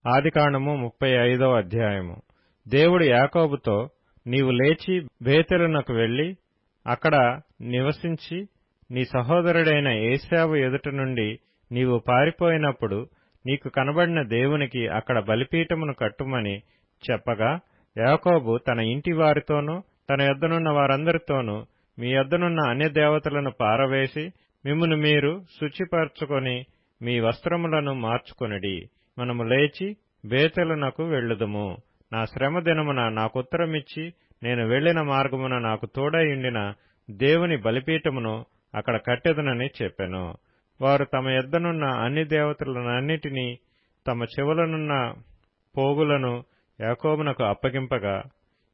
ఆదికాండము 35వ అధ్యాయము. దేవుడు యాకోబుతో, నీవు లేచి బేతేలునకు వెళ్లి అక్కడ నివసించి నీ సహోదరుడైన ఏశావు ఎదుట నుండి నీవు పారిపోయినప్పుడు నీకు కనబడిన దేవునికి అక్కడ బలిపీఠమును కట్టుమని చెప్పగా, యాకోబు తన ఇంటి వారితోనూ తన యొద్దనున్న వారందరితోనూ, మీ యొద్దనున్న అన్య దేవతలను పారవేసి మిమ్మును మీరు శుచిపరచుకొని మీ వస్త్రములను మార్చుకొనిడి. మనము లేచి బేతేలునకు వెళ్ళుదుము. నా శ్రమ దినమున నాకుత్తరమిచ్చి నేను వెళ్లిన మార్గమున నాకు తోడైయుండిన దేవుని బలిపీఠమును అక్కడ కట్టెదనని చెప్పెను. వారు తమ యొద్దనున్న అన్ని దేవతలనన్నిటినీ తమ చెవులనున్న పోగులను యాకోబునకు అప్పగింపగా,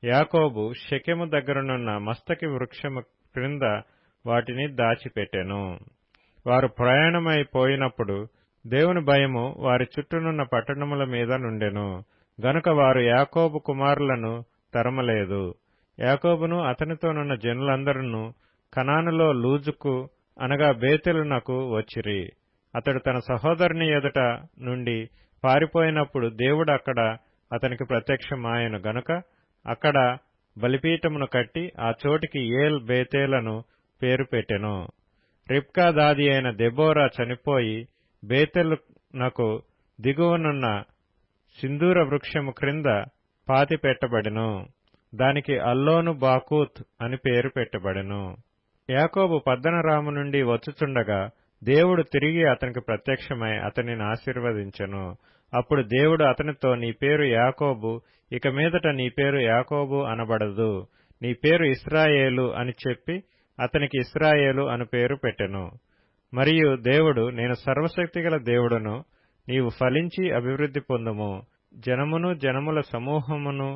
యాకోబు షెకెము దగ్గరనున్న మస్తకి వృక్షము క్రింద వాటిని దాచిపెట్టెను. వారు ప్రయాణమై పోయినప్పుడు దేవుని భయము వారి చుట్టూనున్న పట్టణముల మీద నుండెను గనుక వారు యాకోబు కుమారులను తరమలేదు. యాకోబును అతనితోనున్న జనులందరూ కనానులో లూజుకు అనగా బేతేలునకు వచ్చిరి. అతడు తన సహోదరుని ఎదుట నుండి పారిపోయినప్పుడు దేవుడు అక్కడ అతనికి ప్రత్యక్షమాయెను గనుక అక్కడ బలిపీఠమును కట్టి ఆ చోటికి ఏల్ బేతేలను పేరు పెట్టెను. రిబ్కా దాది అయిన దెబోరా చనిపోయి బేతేలునకు దిగువనున్న సింధూర వృక్షము క్రింద పాతి పెట్టబడెను. దానికి అల్లోను బాకూత్ అని పేరు పెట్టబడెను. యాకోబు పద్దనరాము నుండి వచ్చుచుండగా దేవుడు తిరిగి అతనికి ప్రత్యక్షమై అతనిని ఆశీర్వదించెను. అప్పుడు దేవుడు అతనితో, నీ పేరు యాకోబు, ఇక మీదట నీ పేరు యాకోబు అనబడదు, నీ పేరు ఇశ్రాయేలు అని చెప్పి అతనికి ఇశ్రాయేలు అను పేరు పెట్టెను. మరియు దేవుడు, నేను సర్వశక్తిగల దేవుడను, నీవు ఫలించి అభివృద్ధి పొందుము, జనమును జనముల సమూహమును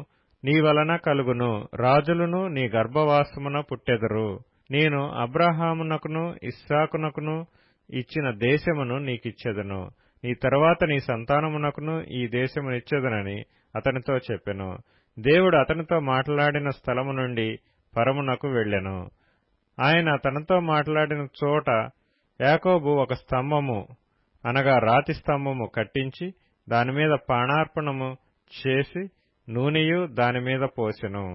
నీ వలన కలుగును, రాజులను నీ గర్భవాసమున పుట్టెదరు. నేను అబ్రహామునకును ఇస్సాకునకును ఇచ్చిన దేశమును నీకిచ్చెదను, నీ తరువాత నీ సంతానమునకును ఈ దేశమునిచ్చెదనని అతనితో చెప్పెను. దేవుడు అతనితో మాట్లాడిన స్థలము నుండి పరమునకు వెళ్ళెను. ఆయన తనతో మాట్లాడిన చోట యాకోబు ఒక స్తంభము అనగా రాతి స్తంభము కట్టించి దానిమీద పానార్పణము చేసి నూనెయు దానిమీద పోసెను.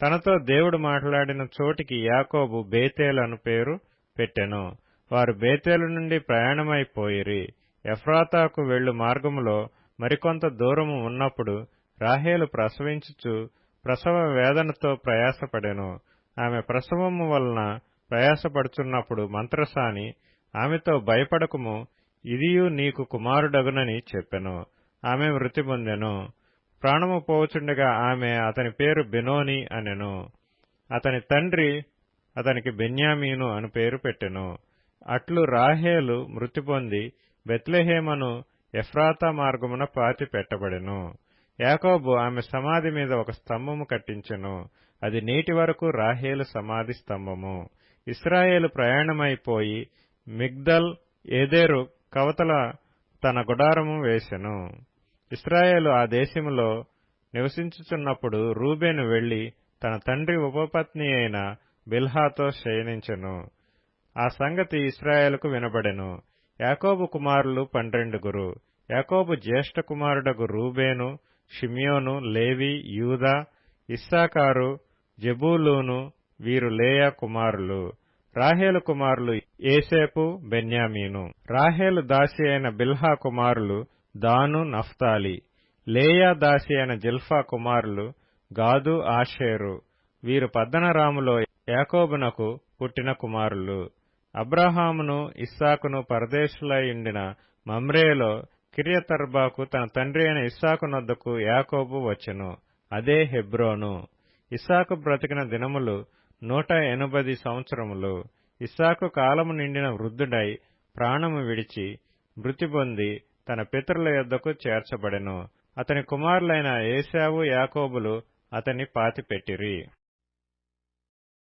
తనతో దేవుడు మాట్లాడిన చోటికి యాకోబు బేతేలు అను పేరు పెట్టెను. వారు బేతేలు నుండి ప్రయాణమైపోయిరి. ఎఫ్రాతాకు వెళ్ళు మార్గములో మరికొంత దూరము ఉన్నప్పుడు రాహేలు ప్రసవించుచు ప్రసవ వేదనతో ప్రయాసపడెను. ఆమె ప్రసవము వలన ప్రయాసపడుచున్నప్పుడు మంత్రసాని ఆమెతో, భయపడకుము, ఇదియు నీకు కుమారుడగునని చెప్పెను. ఆమె మృతి పొందెను. ప్రాణము పోవుచుండగా ఆమె అతని పేరు బెనోని అనెను. అతని తండ్రి అతనికి బెన్యామీను అను పేరు పెట్టెను. అట్లు రాహేలు మృతి పొంది బెత్లెహేమను ఎఫ్రాతా మార్గమున పాతి పెట్టబడెను. యాకోబు ఆమె సమాధి మీద ఒక స్తంభము కట్టించెను. అది నేటి వరకు రాహేలు సమాధి స్తంభము. ఇశ్రాయేలు ప్రయాణమైపోయి మిగ్దల్ ఏదెరు కవతల తన గుడారము వేసెను. ఇశ్రాయేలు ఆ దేశములో నివసించుచున్నప్పుడు రూబేను వెళ్లి తన తండ్రి ఉపపత్ని అయిన బిల్హాతో శయనించెను. ఆ సంగతి ఇశ్రాయేలుకు వినబడెను. యాకోబు కుమారులు 12. యాకోబు జ్యేష్ఠ కుమారుడగు రూబేను, షిమ్యోను, లేవి, యూదా, ఇస్సాకారు, జెబూలూను వీరు లేయా కుమారులు. రాహేలు కుమారులు ఏసేపు, బెన్యామీను. రాహేలు దాసి అయిన బిల్హా కుమారులు దాను, నఫ్తాలి. లేయా దాసి అయిన జిల్ఫా కుమారులు గాదు, ఆషేరు. వీరు పద్దనరాములో యాకోబునకు పుట్టిన కుమారులు. అబ్రహామును ఇస్సాకును పరదేశులయుండిన మమ్రేలో కిర్యతర్బాకు తన తండ్రి అయిన ఇస్సాకు నొద్దకు యాకోబు వచ్చెను. అదే హెబ్రోను. ఇస్సాకు బ్రతికిన దినములు 180 సంవత్సరములు. ఇస్సాకు కాలము నిండిన వృద్ధుడై ప్రాణము విడిచి మృతి పొంది తన పితరుల యొద్దకు చేర్చబడెను. అతని కుమారులైన ఏశావు, యాకోబులు అతన్ని పాతిపెట్టిరి.